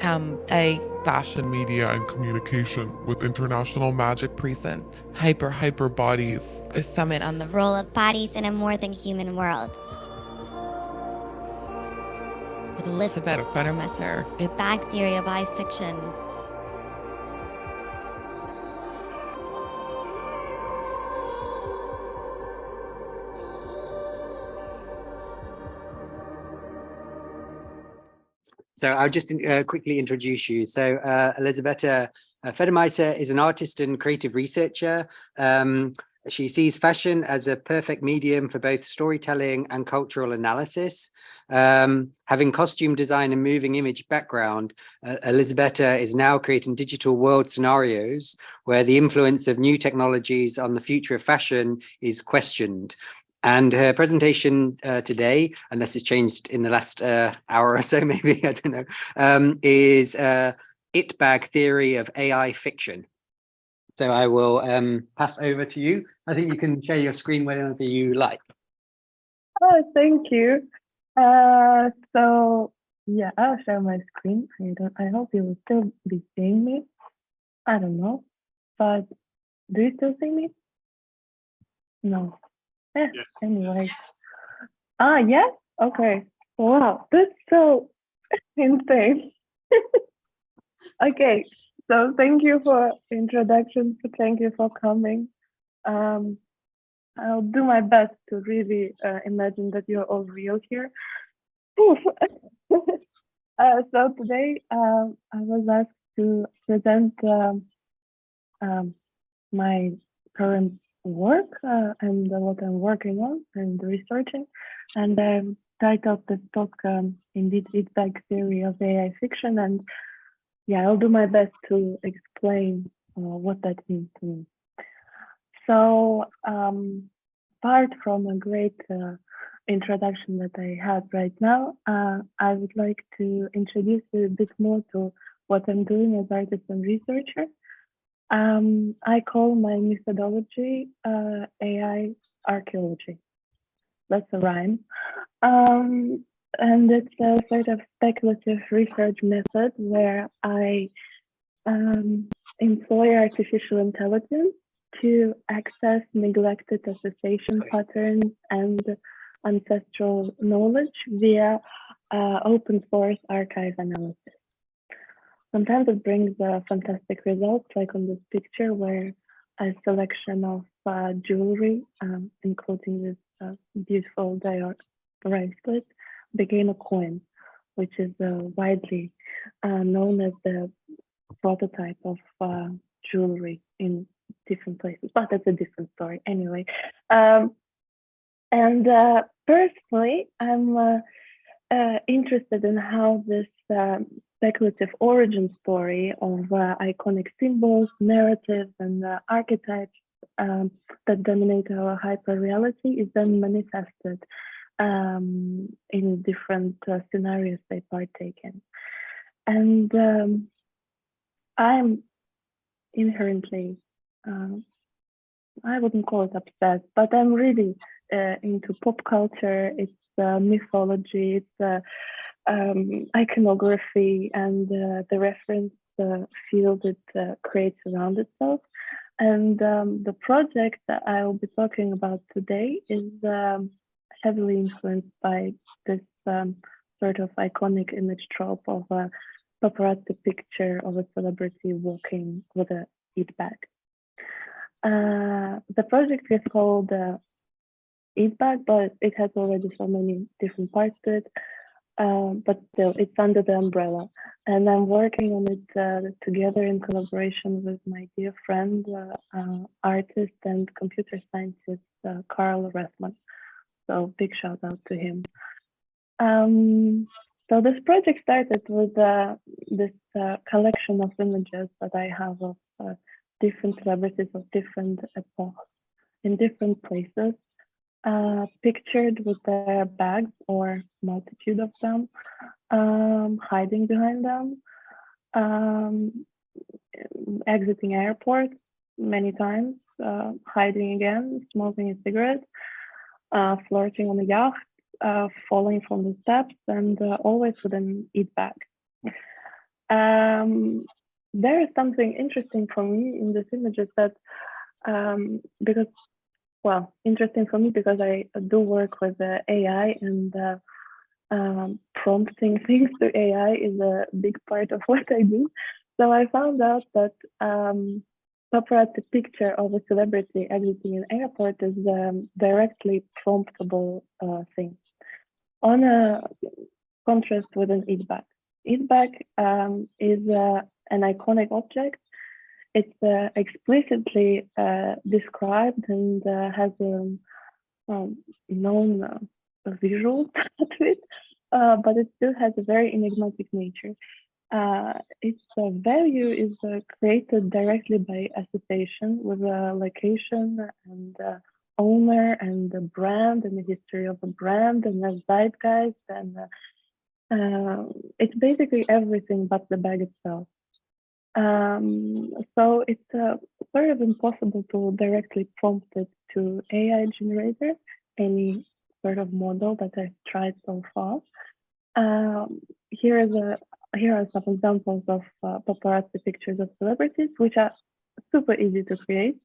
A fashion media and communication with International Magic Present, Hyper Bodies, a summit on the Role of bodies in a more than human world. Elizaveta Federmesser, A bag theory of I fiction. So I'll just quickly introduce you. So Elizaveta Federmesser is an artist and creative researcher. She sees fashion as a perfect medium for both storytelling and cultural analysis. Having costume design and moving image background, Elizaveta is now creating digital world scenarios where the influence of new technologies on the future of fashion is questioned. And her presentation today, unless it's changed in the last hour or so, maybe, I don't know, is It Bag Theory of AI Fiction. So I will pass over to you. I think you can share your screen whenever you like. Oh, thank you. So yeah, I'll share my screen. I hope you will still be seeing me. I don't know, but do you still see me? No. Yes. Anyway. Yes? Okay. Wow, that's so insane. Okay, so thank you for introduction. Thank you for coming. I'll do my best to really imagine that you're all real here. So today I was asked to present my current work and what I'm working on and researching. And I've titled this talk, indeed, It Bag Theory of AI Fiction. And yeah, I'll do my best to explain what that means to me. So apart from a great introduction that I had right now, I would like to introduce you a bit more to what I'm doing as artist and researcher. I call my methodology AI archaeology. That's a rhyme. And it's a sort of speculative research method where I employ artificial intelligence to access neglected association patterns and ancestral knowledge via open source archive analysis. Sometimes it brings fantastic results, like on this picture where a selection of jewelry, including this beautiful dior bracelet, became a coin, which is widely known as the prototype of jewelry in different places, but that's a different story anyway. And personally, I'm interested in how this speculative origin story of iconic symbols, narratives, and archetypes that dominate our hyper-reality is then manifested in different scenarios they partake in. And I'm inherently, I wouldn't call it obsessed, but I'm really into pop culture. It's mythology, it's iconography, and the reference field it creates around itself. And the project that I will be talking about today is heavily influenced by this sort of iconic image trope of a paparazzi picture of a celebrity walking with a eat bag. The project is called Eat Bag, but it has already so many different parts to it. But still, it's under the umbrella. And I'm working on it together in collaboration with my dear friend, artist and computer scientist, Carl Rethman. So big shout out to him. So this project started with this collection of images that I have of different celebrities of different epochs in different places, pictured with their bags or multitude of them, hiding behind them, exiting airports many times, hiding again, smoking a cigarette, flirting on a yacht, falling from the steps, and always with an eat bag. There is something interesting for me in this image is that because, well, interesting for me because I do work with AI and prompting things to AI is a big part of what I do. So I found out that paparazzi picture of a celebrity exiting an airport is directly promptable thing. On a contrast with an eat bag. Eat bag is an iconic object. It's explicitly described and has a known visual to it, but it still has a very enigmatic nature. Its value is created directly by association with a location and owner and the brand and the history of a brand and the zeitgeist, and it's basically everything but the bag itself. So it's sort of impossible to directly prompt it to AI generator, any sort of model that I've tried so far. Here are some examples of paparazzi pictures of celebrities, which are super easy to create.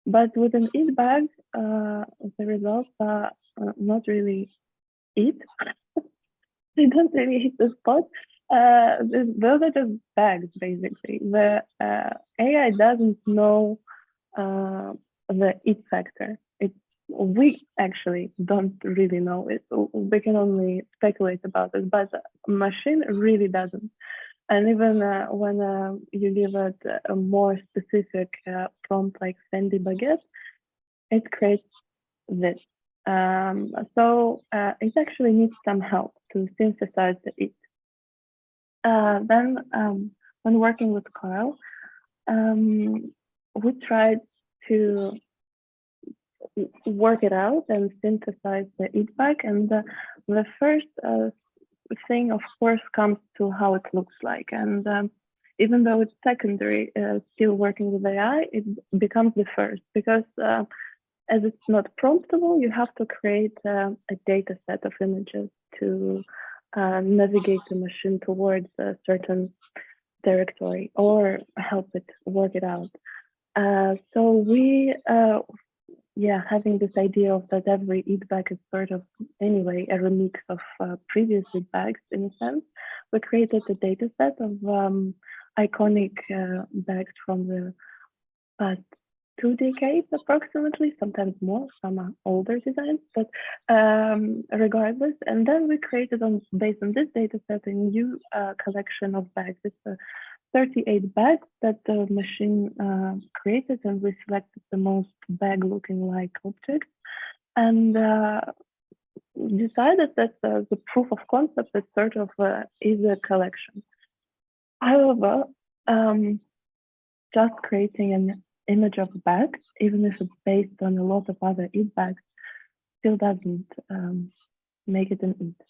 But with an eat bag, the results are not really eat. They don't really hit the spot. Those are just bags, basically. The AI doesn't know the it factor. We actually don't really know it. We can only speculate about it, but machine really doesn't. And even when you give it a more specific prompt like Fendi baguette, it creates this. So it actually needs some help to synthesize the it. Then when working with Carl, we tried to work it out and synthesize the it bag. And the first thing, of course, comes to how it looks like. And even though it's secondary, still working with AI, it becomes the first because as it's not promptable, you have to create a data set of images to navigate the machine towards a certain territory or help it work it out. So we, having this idea of that every eat bag is sort of, anyway, a remix of previous eat bags in a sense, we created a data set of iconic bags from the past 2 decades approximately, sometimes more, some are older designs, but regardless. And then we created based on this data set a new collection of bags. It's 38 bags that the machine created, and we selected the most bag looking like objects and decided that the proof of concept that sort of is a collection. However, just creating an image of a bag, even if it's based on a lot of other eat bags, still doesn't make it an eat.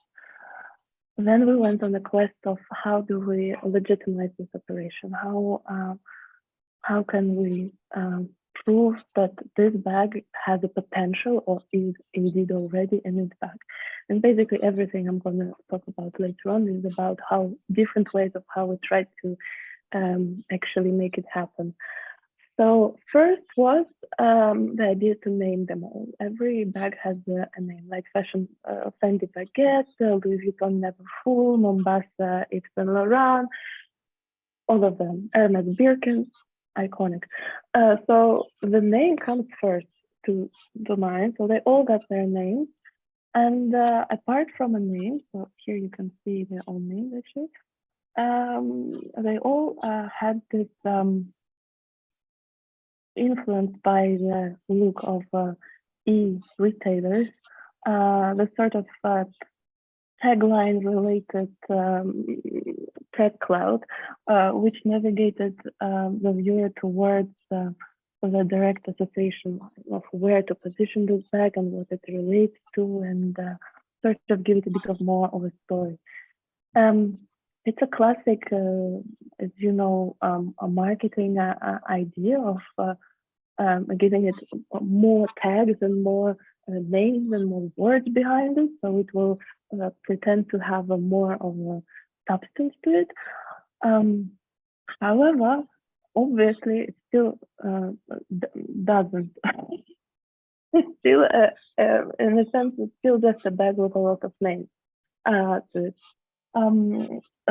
Then we went on the quest of how do we legitimize this operation? How can we prove that this bag has a potential or is indeed already an eat bag? And basically everything I'm going to talk about later on is about how different ways of how we try to actually make it happen. So first was the idea to name them all. Every bag has a name, like fashion, Fendi baguette, Louis Vuitton Never Full, Mombasa Yves Saint Laurent, all of them, Hermes Birkin, iconic. So the name comes first to mind. So they all got their names. And apart from a name, so here you can see their own names actually, they all had this influenced by the look of e-retailers, the sort of tagline related tech cloud, which navigated the viewer towards the direct association of where to position this bag and what it relates to, and sort of give it a bit of more of a story. It's a classic, as you know, a marketing idea of giving it more tags and more names and more words behind it, so it will pretend to have a more of a substance to it. However, obviously, it still doesn't. It's still, in a sense, it's still just a bag with a lot of names to it.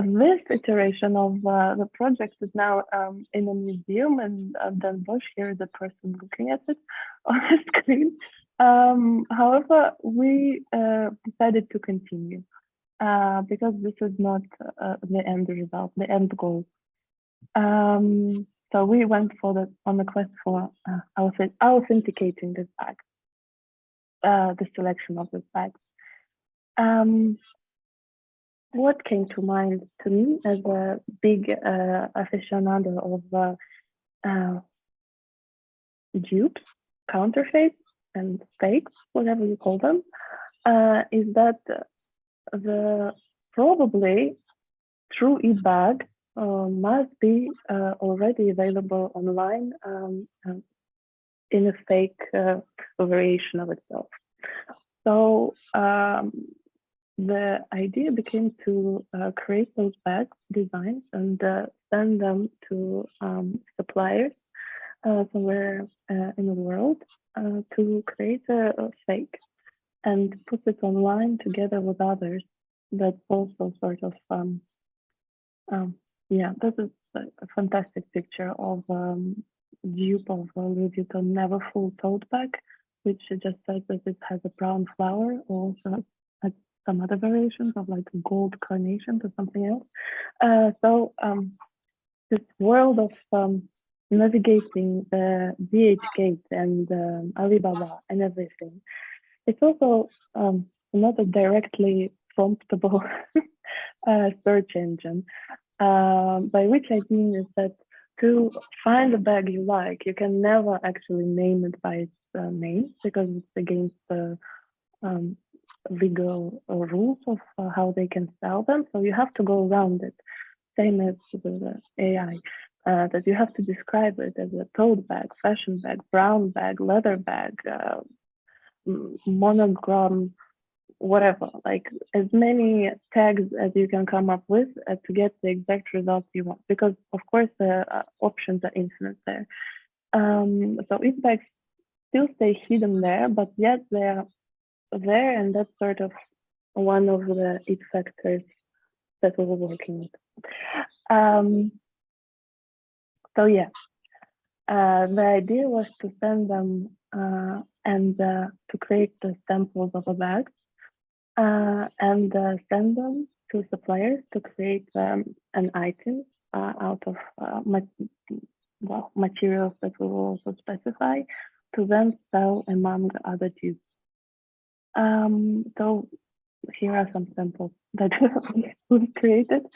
This iteration of the project is now in a museum, and Dan Bosch here is the person looking at it on the screen. However, we decided to continue because this is not the end result, the end goal. So we went on the quest for authenticating this bag, the selection of this bag. What came to mind to me as a big aficionado of dupes, counterfeits, and fakes, whatever you call them, is that the probably true e-bag must be already available online in a fake variation of itself. So the idea became to create those bag designs and send them to suppliers somewhere in the world to create a fake and put it online together with others. That's also sort of, yeah, this is a fantastic picture of dupe of Louis Vuitton Never Full tote bag, which just says that it has a brown flower, or also has some other variations of like gold carnation or something else. So this world of navigating the DH Gate and Alibaba and everything, it's also not a directly promptable search engine, by which I mean is that to find a bag you like, you can never actually name it by its name because it's against the legal rules of how they can sell them. So you have to go around it, same as the AI, that you have to describe it as a tote bag, fashion bag, brown bag, leather bag, monogram, whatever, like as many tags as you can come up with to get the exact results you want, because of course the options are infinite there. So each bags still stay hidden there, but yet they're there, and that's sort of one of the it factors that we were working with. So yeah, the idea was to send them and to create the samples of a bag and send them to suppliers to create an item out of materials that we will also specify to then sell among other dupes. So here are some samples that we created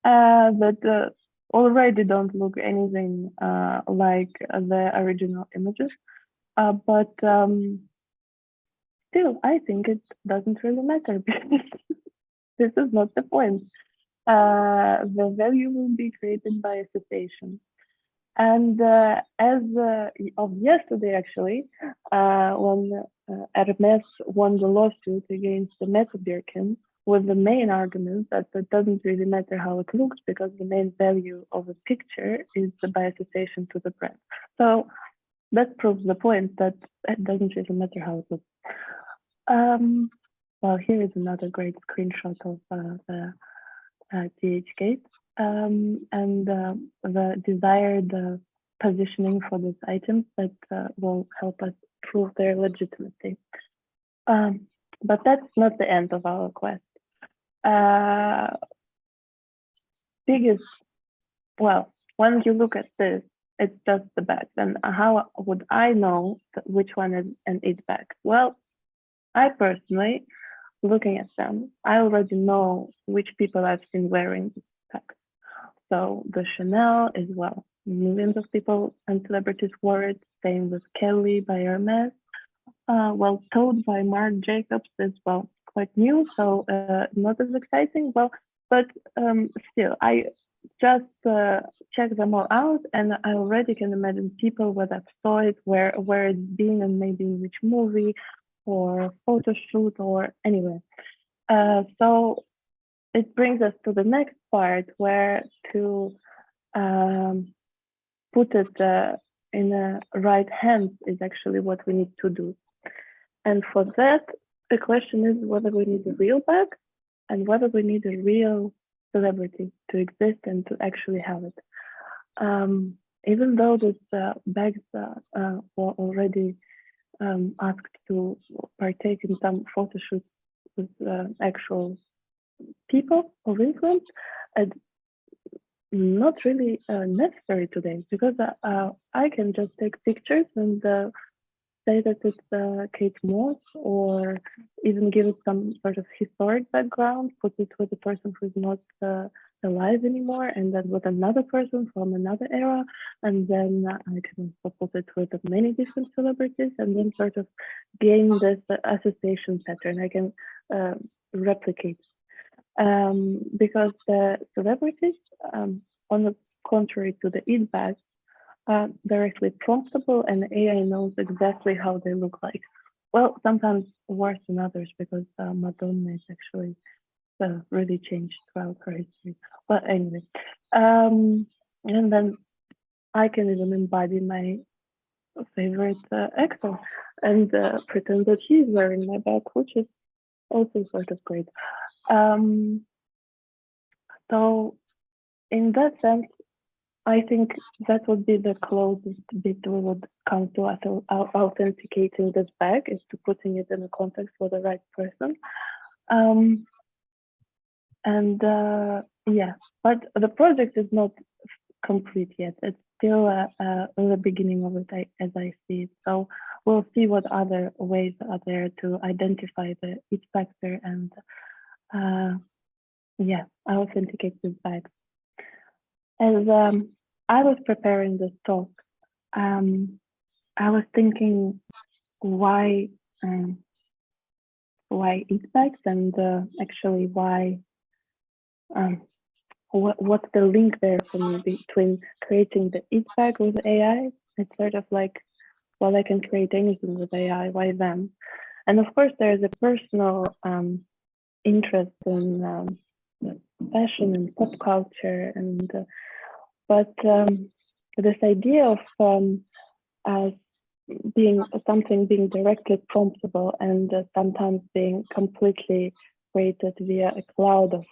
that already don't look anything like the original images, but still, I think it doesn't really matter because this is not the point. The value will be created by association. And as of yesterday, actually, when Hermes won the lawsuit against the Meta Birkin with the main argument that it doesn't really matter how it looks because the main value of a picture is by association to the brand. So that proves the point that it doesn't really matter how it looks. Well, here is another great screenshot of the DH Gate and the desired positioning for these items that will help us prove their legitimacy. But that's not the end of our quest. Biggest, well, when you look at this, it's just the bag. Then how would I know which one is an it bag? Well, I personally, looking at them, I already know which people I've seen wearing these bags. So the Chanel is, well, millions of people and celebrities wore it. Same with Kelly by Hermes. Well, Toad by Marc Jacobs is, well, quite new, so not as exciting. Well, but still, I just check them all out, and I already can imagine people where that saw it, where it's been, and maybe in which movie or photo shoot or anywhere. So it brings us to the next part, where to put it in the right hands is actually what we need to do. And for that, the question is whether we need a real bag and whether we need a real celebrity to exist and to actually have it. Even though these bags were already asked to partake in some photo shoots with actual people of influence, and not really necessary today, because I can just take pictures and say that it's Kate Moss, or even give it some sort of historic background, put it with a person who's not alive anymore, and then with another person from another era, and then I can also put it with many different celebrities, and then sort of gain this association pattern. I can replicate. Because the celebrities, on the contrary to the eat bags, are directly promptable, and AI knows exactly how they look like. Well, sometimes worse than others, because Madonna is actually really changed throughout her history. But anyway, and then I can even embody my favorite actor and pretend that she's wearing my bag, which is also sort of great. So in that sense, I think that would be the closest bit we would come to authenticating this bag, is to putting it in a context for the right person. Yeah, but the project is not complete yet. It's still in the beginning of it, as I see it. So we'll see what other ways are there to identify the it factor and yeah, authenticate this bag. As I was preparing this talk, I was thinking why eat bags, and actually why what's the link there for me between creating the eat bag with AI. It's sort of like, well, I can create anything with AI, why them? And of course there's a personal interest in fashion and pop culture, and but this idea of being something being directly promptable, and sometimes being completely created via a cloud of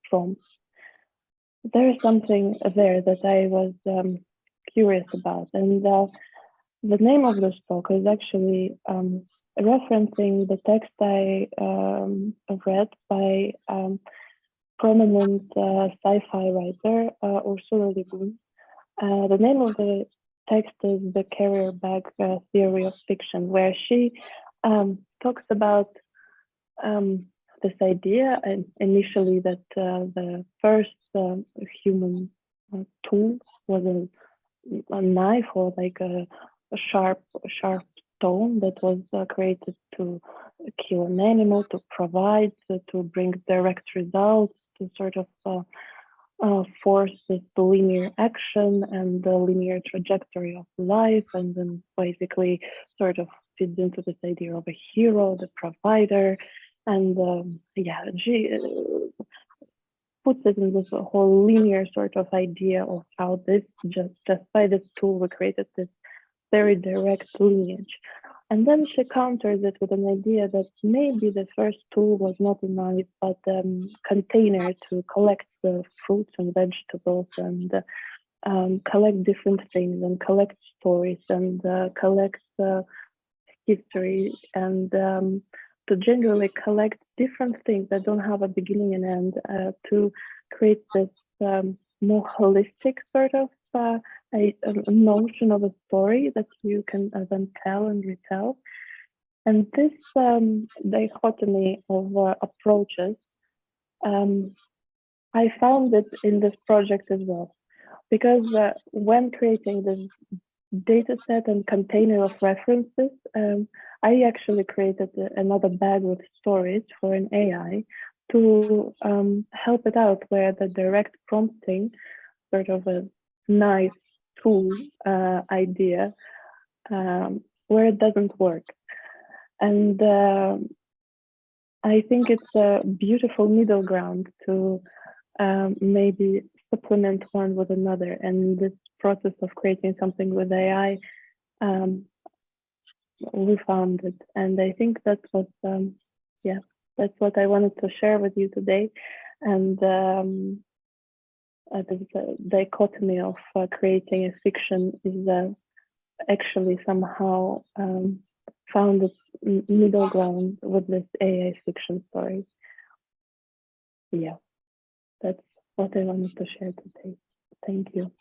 prompts, there is something there that I was curious about. And the name of this talk is actually referencing the text I read by prominent sci-fi writer Ursula Le Guin. The name of the text is The Carrier Bag Theory of Fiction, where she talks about this idea, and initially that the first human tool was a knife, or like a sharp stone that was created to kill an animal, to provide, to bring direct results, to sort of force this linear action and the linear trajectory of life, and then basically sort of feeds into this idea of a hero, the provider, and yeah, she puts it in this whole linear sort of idea of how this just by this tool we created this very direct lineage. And then she counters it with an idea that maybe the first tool was not a knife, but a container to collect the fruits and vegetables, and collect different things, and collect stories, and collect history, and to generally collect different things that don't have a beginning and end, to create this more holistic sort of a notion of a story that you can then tell and retell. And this dichotomy of approaches, I found it in this project as well, because when creating this data set and container of references, I actually created another bag with stories for an AI to help it out, where the direct prompting, sort of a nice tool idea, where it doesn't work. And I think it's a beautiful middle ground to maybe supplement one with another. And this process of creating something with AI, we found it. And I think that's what, yeah, that's what I wanted to share with you today. And the dichotomy of creating a fiction is actually somehow found its middle ground with this AI fiction story. Yeah, that's what I wanted to share today. Thank you.